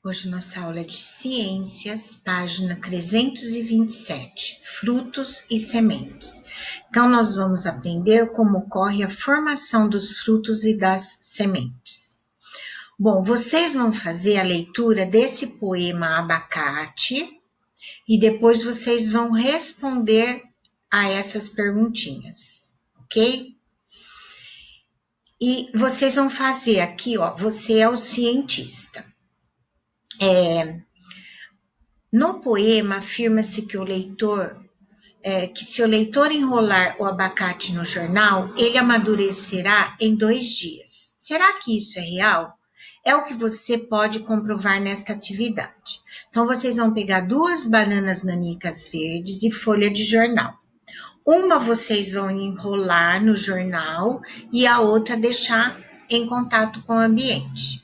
Hoje nossa aula é de Ciências, página 327, frutos e sementes. Então, nós vamos aprender como ocorre a formação dos frutos e das sementes. Bom, vocês vão fazer a leitura desse poema Abacate e depois vocês vão responder a essas perguntinhas, ok? E vocês vão fazer aqui, ó, você é o cientista. No poema afirma-se que se o leitor enrolar o abacate no jornal, ele amadurecerá em 2 dias. Será que isso é real? É o que você pode comprovar nesta atividade. Então, vocês vão pegar 2 bananas nanicas verdes e folha de jornal. Uma vocês vão enrolar no jornal e a outra deixar em contato com o ambiente.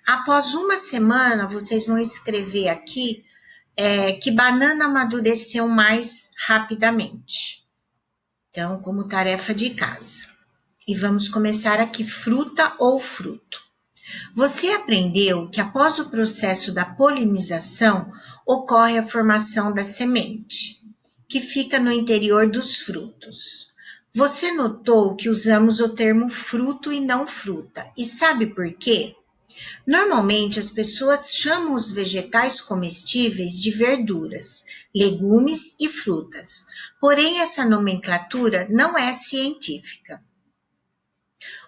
Após 1 semana, vocês vão escrever aqui que banana amadureceu mais rapidamente. Então, como tarefa de casa. E vamos começar aqui, fruta ou fruto. Você aprendeu que após o processo da polinização, ocorre a formação da semente, que fica no interior dos frutos. Você notou que usamos o termo fruto e não fruta. E sabe por quê? Normalmente, as pessoas chamam os vegetais comestíveis de verduras, legumes e frutas. Porém, essa nomenclatura não é científica.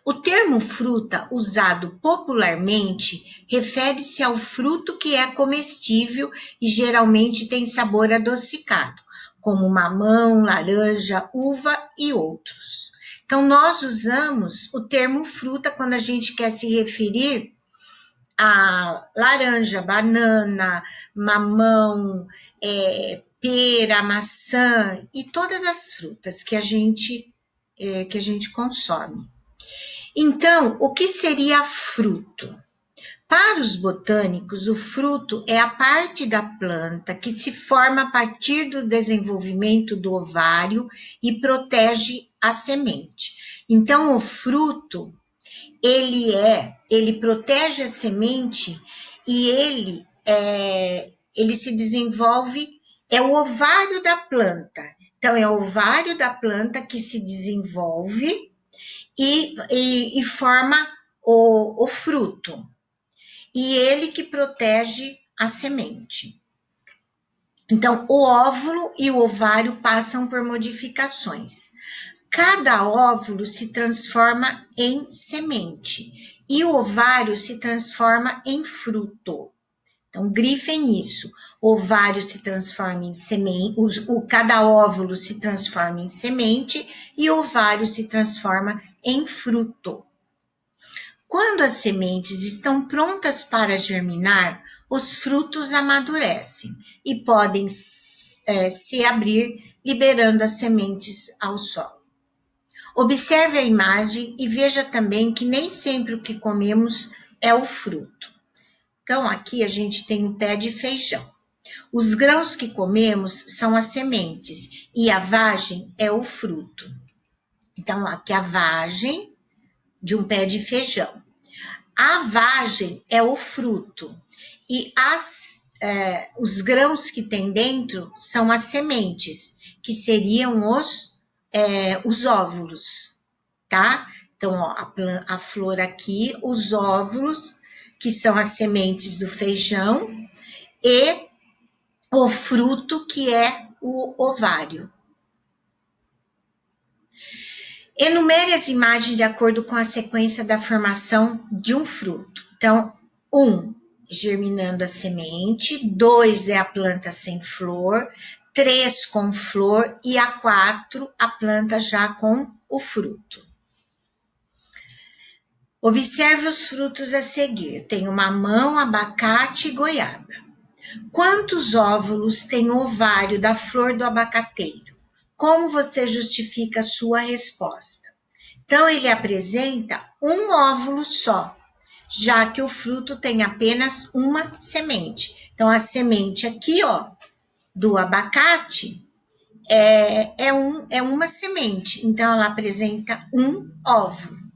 O termo fruta, usado popularmente, refere-se ao fruto que é comestível e geralmente tem sabor adocicado, como mamão, laranja, uva e outros. Então, nós usamos o termo fruta quando a gente quer se referir a laranja, banana, mamão, pera, maçã e todas as frutas que a gente consome. Então, o que seria fruto? Para os botânicos, o fruto é a parte da planta que se forma a partir do desenvolvimento do ovário e protege a semente. Então, o fruto ele protege a semente e ele se desenvolve, é o ovário da planta. Então, é o ovário da planta que se desenvolve e forma o fruto. E ele que protege a semente. Então, o óvulo e o ovário passam por modificações. Cada óvulo se transforma em semente e o ovário se transforma em fruto. Então, grifem isso. O ovário se transforma em semente, cada óvulo se transforma em semente e o ovário se transforma em fruto. Quando as sementes estão prontas para germinar, os frutos amadurecem e podem se abrir, liberando as sementes ao solo. Observe a imagem e veja também que nem sempre o que comemos é o fruto. Então, aqui a gente tem um pé de feijão. Os grãos que comemos são as sementes e a vagem é o fruto. Então, aqui a vagem de um pé de feijão. A vagem é o fruto e os grãos que tem dentro são as sementes, que seriam os óvulos, tá? Então, ó, a flor aqui, os óvulos, que são as sementes do feijão, e o fruto, que é o ovário. Enumere as imagens de acordo com a sequência da formação de um fruto. Então, 1, germinando a semente, 2 é a planta sem flor, 3 com flor e a 4 a planta já com o fruto. Observe os frutos a seguir. Tem o mamão, abacate e goiaba. Quantos óvulos tem o ovário da flor do abacateiro? Como você justifica a sua resposta? Então, ele apresenta um óvulo só, já que o fruto tem apenas uma semente. Então, a semente aqui, ó, do abacate é uma semente. Então, ela apresenta um óvulo.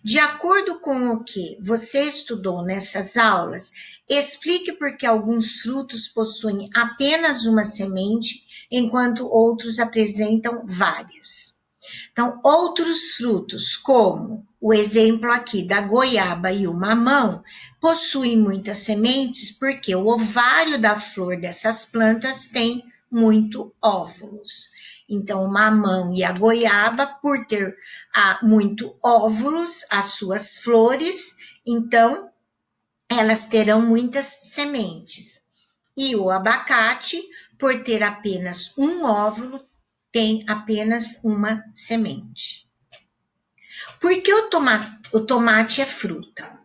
De acordo com o que você estudou nessas aulas, explique por que alguns frutos possuem apenas uma semente, enquanto outros apresentam várias. Então, outros frutos, como o exemplo aqui da goiaba e o mamão, possuem muitas sementes porque o ovário da flor dessas plantas tem muito óvulos. Então, o mamão e a goiaba, por ter muito óvulos, as suas flores, então elas terão muitas sementes. E o abacate, por ter apenas um óvulo, tem apenas uma semente. Por que o tomate é fruta?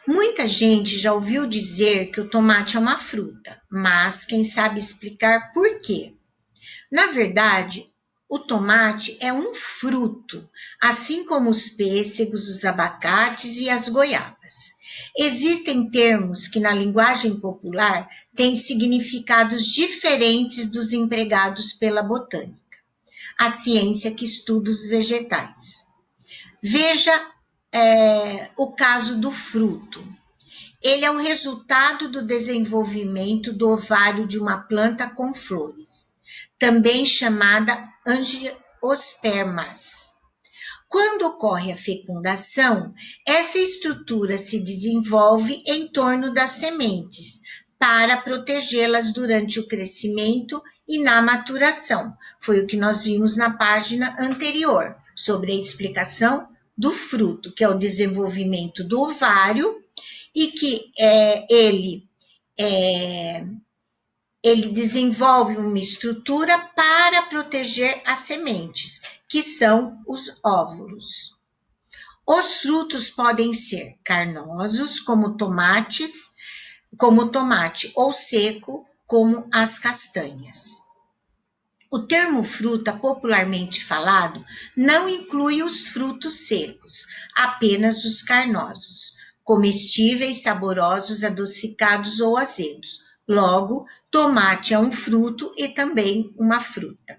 Muita gente já ouviu dizer que o tomate é uma fruta, mas quem sabe explicar por quê? Na verdade, o tomate é um fruto, assim como os pêssegos, os abacates e as goiabas. Existem termos que na linguagem popular têm significados diferentes dos empregados pela botânica, a ciência que estuda os vegetais. Veja o caso do fruto. Ele é o resultado do desenvolvimento do ovário de uma planta com flores, também chamada angiospermas. Quando ocorre a fecundação, essa estrutura se desenvolve em torno das sementes, para protegê-las durante o crescimento e na maturação. Foi o que nós vimos na página anterior, sobre a explicação do fruto, que é o desenvolvimento do ovário, e que ele desenvolve uma estrutura para proteger as sementes, que são os óvulos. Os frutos podem ser carnosos, como tomate, ou seco, como as castanhas. O termo fruta popularmente falado não inclui os frutos secos, apenas os carnosos, comestíveis, saborosos, adocicados ou azedos. Logo, tomate é um fruto e também uma fruta.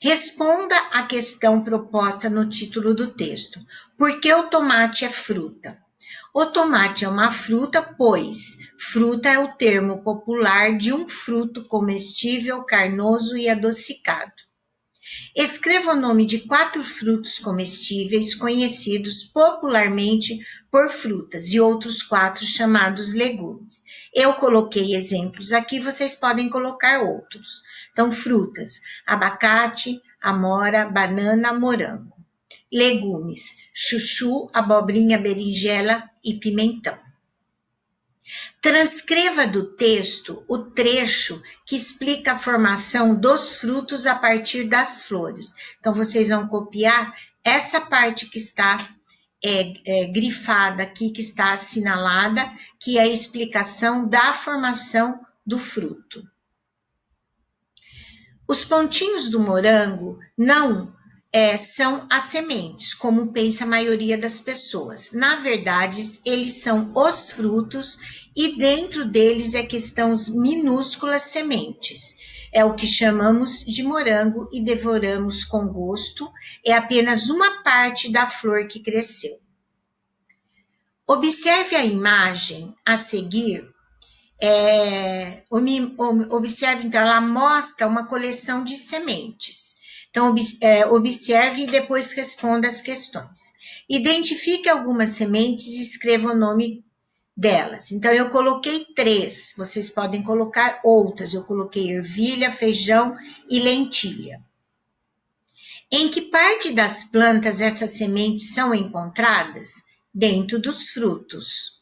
Responda à questão proposta no título do texto. Por que o tomate é fruta? O tomate é uma fruta, pois fruta é o termo popular de um fruto comestível, carnoso e adocicado. Escreva o nome de 4 frutos comestíveis conhecidos popularmente por frutas e outros 4 chamados legumes. Eu coloquei exemplos aqui, vocês podem colocar outros. Então, frutas: abacate, amora, banana, morango. Legumes: chuchu, abobrinha, berinjela e pimentão. Transcreva do texto o trecho que explica a formação dos frutos a partir das flores. Então, vocês vão copiar essa parte que está grifada aqui, que está assinalada, que é a explicação da formação do fruto. Os pontinhos do morango não são as sementes, como pensa a maioria das pessoas. Na verdade, eles são os frutos e dentro deles é que estão as minúsculas sementes. É o que chamamos de morango e devoramos com gosto. É apenas uma parte da flor que cresceu. Observe a imagem a seguir. Observe, então, ela mostra uma coleção de sementes. Então, observe e depois responda as questões. Identifique algumas sementes e escreva o nome delas. Então, eu coloquei 3, vocês podem colocar outras. Eu coloquei ervilha, feijão e lentilha. Em que parte das plantas essas sementes são encontradas? Dentro dos frutos.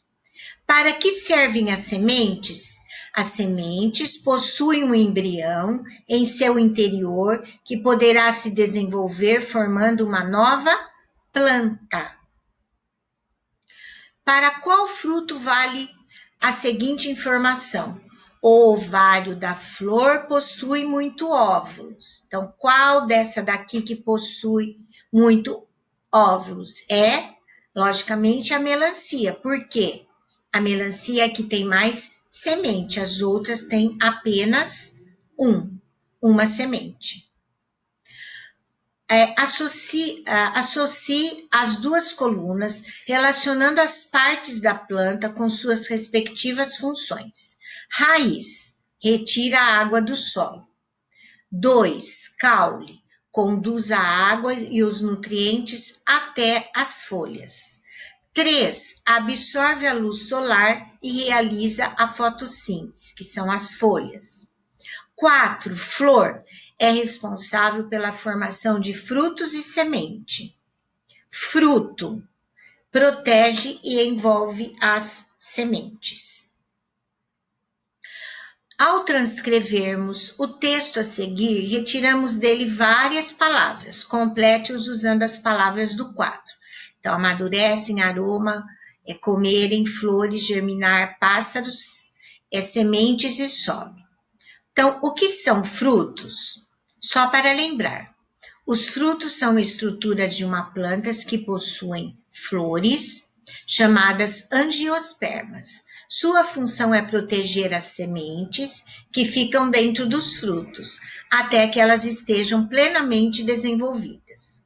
Para que servem as sementes? As sementes possuem um embrião em seu interior que poderá se desenvolver formando uma nova planta. Para qual fruto vale a seguinte informação? O ovário da flor possui muito óvulos. Então, qual dessa daqui que possui muito óvulos? Logicamente, a melancia. Por quê? A melancia é que tem mais semente, as outras têm apenas uma semente. Associe as duas colunas, relacionando as partes da planta com suas respectivas funções. Raiz, retira a água do solo. 2. Caule, conduz a água e os nutrientes até as folhas. 3. Absorve a luz solar e realiza a fotossíntese, que são as folhas. 4. Flor, é responsável pela formação de frutos e semente. Fruto, protege e envolve as sementes. Ao transcrevermos o texto a seguir, retiramos dele várias palavras. Complete-os usando as palavras do quadro. Então, amadurecem, aroma, comerem, flores, germinar, pássaros, sementes e solo. Então, o que são frutos? Só para lembrar, os frutos são estruturas de uma planta que possuem flores, chamadas angiospermas. Sua função é proteger as sementes que ficam dentro dos frutos, até que elas estejam plenamente desenvolvidas.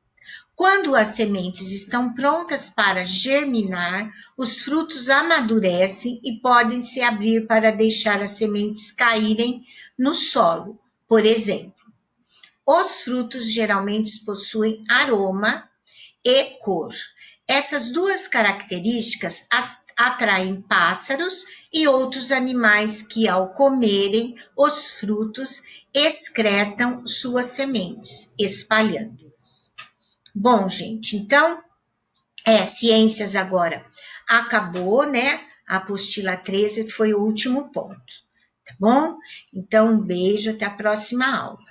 Quando as sementes estão prontas para germinar, os frutos amadurecem e podem se abrir para deixar as sementes caírem no solo, por exemplo. Os frutos geralmente possuem aroma e cor. Essas duas características atraem pássaros e outros animais que, ao comerem os frutos, excretam suas sementes, espalhando-as. Bom, gente, então, ciências agora acabou, né? A apostila 13 foi o último ponto, tá bom? Então, um beijo, até a próxima aula.